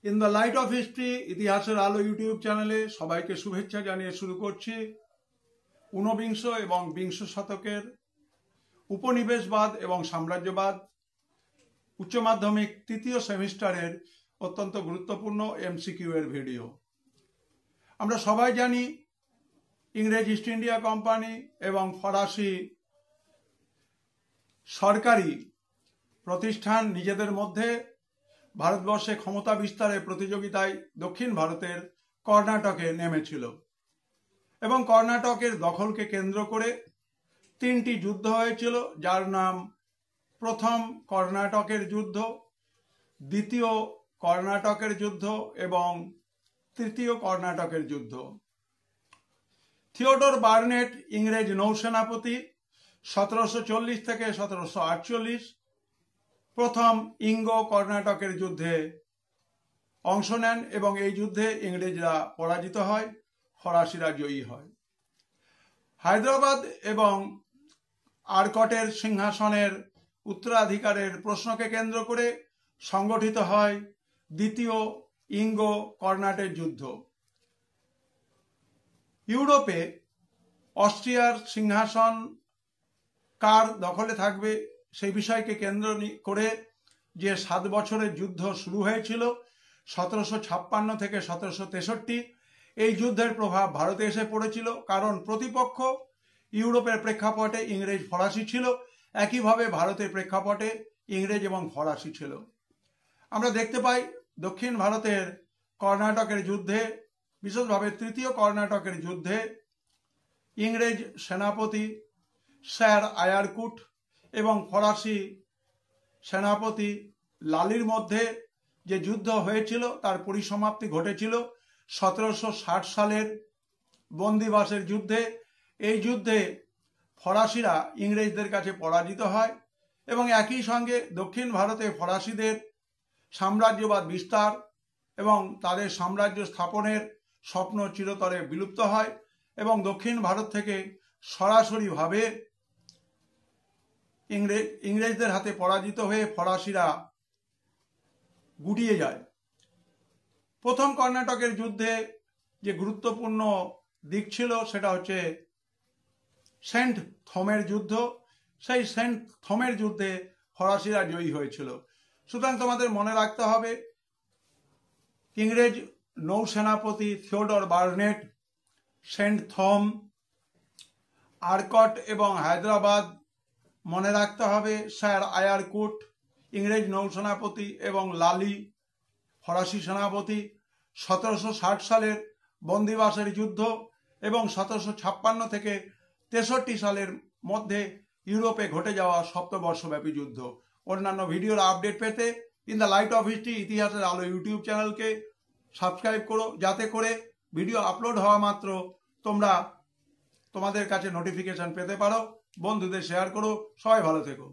In the light off history ইতিহাসের আলো YouTube চ্যানেলে সবাইকে শুভেচ্ছা জানিয়ে শুরু করছি ঊনবিংশ এবং বিংশ শতকের উপনিবেশবাদ এবং সাম্রাজ্যবাদ উচ্চ মাধ্যমিক তৃতীয় সেমিস্টারের অত্যন্ত গুরুত্বপূর্ণ এমসিকিউ এর ভিডিও। আমরা সবাই জানি ইংরেজ ইস্ট ইন্ডিয়া কোম্পানি এবং ফরাসি সরকারি প্রতিষ্ঠান নিজেদের মধ্যে ভারতবর্ষে ক্ষমতা বিস্তারের প্রতিযোগিতায় দক্ষিণ ভারতের কর্ণাটকে নেমেছিল এবং কর্ণাটকের দখলকে কেন্দ্র করে তিনটি যুদ্ধ হয়েছিল, যার নাম প্রথম কর্ণাটকের যুদ্ধ, দ্বিতীয় কর্ণাটকের যুদ্ধ এবং তৃতীয় কর্ণাটকের যুদ্ধ। থিওডর বার্নেট ইংরেজ নৌসেনাপতি 1740 থেকে 1748 প্রথম ইঙ্গো কর্ণাটকের যুদ্ধে অংশ নেন এবং এই যুদ্ধে ইংরেজরা পরাজিত হয়, ফরাসিরা জয়ী হয়। হায়দ্রাবাদ এবং আরকটের সিংহাসনের উত্তরাধিকারের প্রশ্নকে কেন্দ্র করে সংগঠিত হয় দ্বিতীয় ইঙ্গো কর্ণাটের যুদ্ধ। ইউরোপে অস্ট্রিয়ার সিংহাসন কার দখলে থাকবে সেই বিষয়কে কেন্দ্র করে যে 7 বছরের যুদ্ধ শুরু হয়েছিল 1756 থেকে 1763, এই যুদ্ধের প্রভাব ভারতে এসে পড়েছিল, কারণ প্রতিপক্ষ ইউরোপের প্রেক্ষাপটে ইংরেজ ফরাসি ছিল, একইভাবে ভারতের প্রেক্ষাপটে ইংরেজ এবং ফরাসি ছিল। আমরা দেখতে পাই দক্ষিণ ভারতের কর্ণাটকের যুদ্ধে, বিশেষভাবে তৃতীয় কর্ণাটকের যুদ্ধে ইংরেজ সেনাপতি স্যার আয়ারকুট এবং ফরাসি সেনাপতি লালির মধ্যে যে যুদ্ধ হয়েছিল তার পরিসমাপ্তি ঘটেছিল 1760 সালের বন্দিবাসের যুদ্ধে। এই যুদ্ধে ফরাসিরা ইংরেজদের কাছে পরাজিত হয় এবং একই সঙ্গে দক্ষিণ ভারতে ফরাসিদের সাম্রাজ্যবাদ বিস্তার এবং তাদের সাম্রাজ্য স্থাপনের স্বপ্ন চিরতরে বিলুপ্ত হয় এবং দক্ষিণ ভারত থেকে সরাসরিভাবে ইংরেজদের হাতে পরাজিত হয়ে ফরাসিরা গুটিয়ে যায়। প্রথম কর্ণাটকের যুদ্ধে যে গুরুত্বপূর্ণ দিক ছিল সেটা হচ্ছে সেন্ট থমের যুদ্ধ। সেই সেন্ট থমের যুদ্ধে ফরাসিরা জয়ী হয়েছিল। সুতরাং তোমাদের মনে রাখতে হবে ইংরেজ নৌসেনাপতি থিওডর বার্নেট, সেন্ট থম, আরকট এবং হায়দ্রাবাদ। মনে রাখতে হবে স্যার আয়ারকুট ইংরেজ নৌসেনাপতি এবং লালি ফরাসি সেনাপতি। 1760 সালের বন্দিবাসের যুদ্ধ এবং 1756 থেকে 63 সালের মধ্যে ইউরোপে ঘটে যাওয়া সপ্তবর্ষব্যাপী যুদ্ধ। অন্যান্য ভিডিওর আপডেট পেতে in the light off history ইতিহাসের আলো ইউটিউব চ্যানেলকে সাবস্ক্রাইব করো, যাতে করে ভিডিও আপলোড হওয়া মাত্র তোমরা তোমাদের কাছে নোটিফিকেশন পেতে পারো। বন্ধুদের শেয়ার করো। সবাই ভালো থেকো।